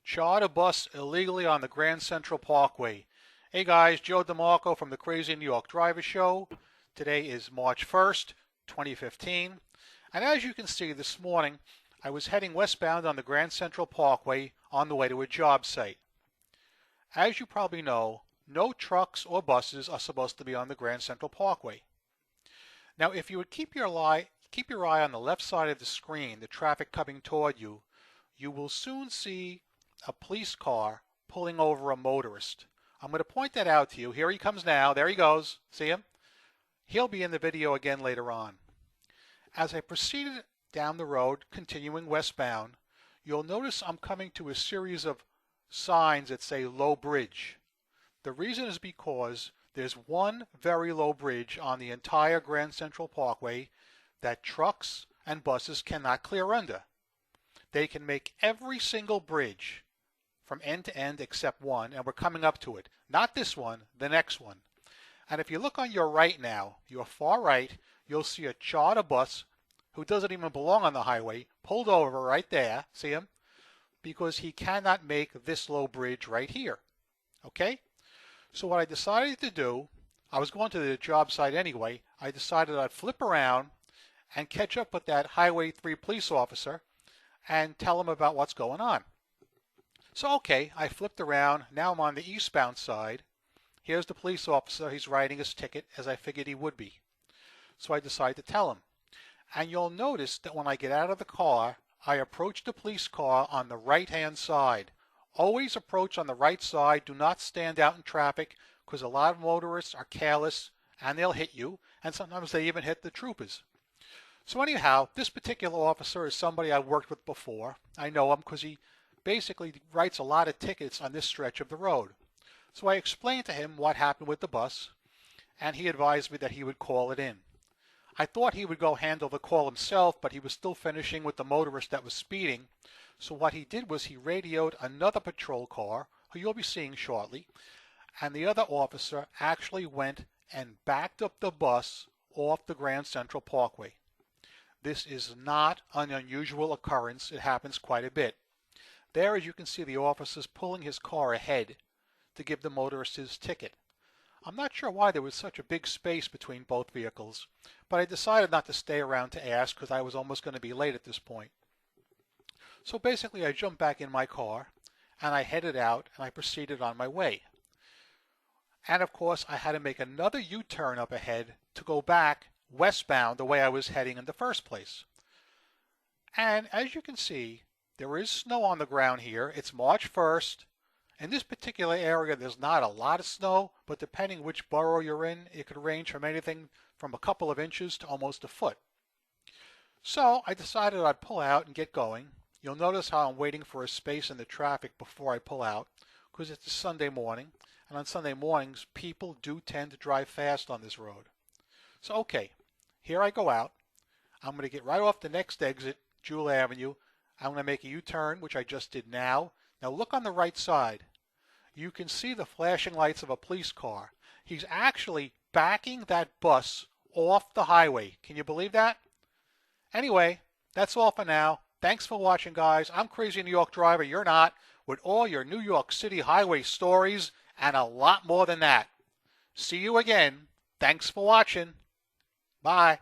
Charter a bus illegally on the Grand Central Parkway. Hey guys, Joe DeMarco from the Crazy New York Driver Show. Today is March 1st, 2015. And as you can see this morning, I was heading westbound on the Grand Central Parkway on the way to a job site. As you probably know, no trucks or buses are supposed to be on the Grand Central Parkway. Now, if you would keep your eye on the left side of the screen, the traffic coming toward you, you will soon see a police car pulling over a motorist. I'm going to point that out to you. Here he comes now. There he goes. See him? He'll be in the video again later on. As I proceeded down the road, continuing westbound, you'll notice I'm coming to a series of signs that say low bridge. The reason is because there's one very low bridge on the entire Grand Central Parkway that trucks and buses cannot clear under. They can make every single bridge from end to end except one, and we're coming up to it. Not this one, the next one. And if you look on your right now, your far right, you'll see a charter bus who doesn't even belong on the highway, pulled over right there, see him? Because he cannot make this low bridge right here. Okay? So what I decided to do, I was going to the job site anyway, I decided I'd flip around and catch up with that Highway 3 police officer and tell him about what's going on. So okay, I flipped around, now I'm on the eastbound side. Here's the police officer, he's writing his ticket as I figured he would be. So I decided to tell him. And you'll notice that when I get out of the car, I approach the police car on the right-hand side. Always approach on the right side, do not stand out in traffic, because a lot of motorists are careless and they'll hit you, and sometimes they even hit the troopers. So anyhow, this particular officer is somebody I've worked with before. I know him because he basically writes a lot of tickets on this stretch of the road. So I explained to him what happened with the bus, and he advised me that he would call it in. I thought he would go handle the call himself, but he was still finishing with the motorist that was speeding. So what he did was he radioed another patrol car, who you'll be seeing shortly, and the other officer actually went and backed up the bus off the Grand Central Parkway. This is not an unusual occurrence. It happens quite a bit. There, as you can see, the officer's pulling his car ahead to give the motorist his ticket. I'm not sure why there was such a big space between both vehicles, but I decided not to stay around to ask because I was almost going to be late at this point. So basically I jumped back in my car and I headed out and I proceeded on my way. And of course I had to make another U-turn up ahead to go back westbound the way I was heading in the first place. And as you can see, there is snow on the ground here. It's March 1st. In this particular area, there's not a lot of snow, but depending which borough you're in, it could range from anything from a couple of inches to almost a foot. So I decided I'd pull out and get going. You'll notice how I'm waiting for a space in the traffic before I pull out, because it's a Sunday morning, and on Sunday mornings, people do tend to drive fast on this road. So okay, here I go out. I'm going to get right off the next exit, Jewel Avenue. I'm going to make a U-turn, which I just did now. Now look on the right side. You can see the flashing lights of a police car. He's actually backing that bus off the highway. Can you believe that? Anyway, that's all for now. Thanks for watching, guys. I'm Crazy New York Driver. You're not. With all your New York City highway stories and a lot more than that. See you again. Thanks for watching. Bye.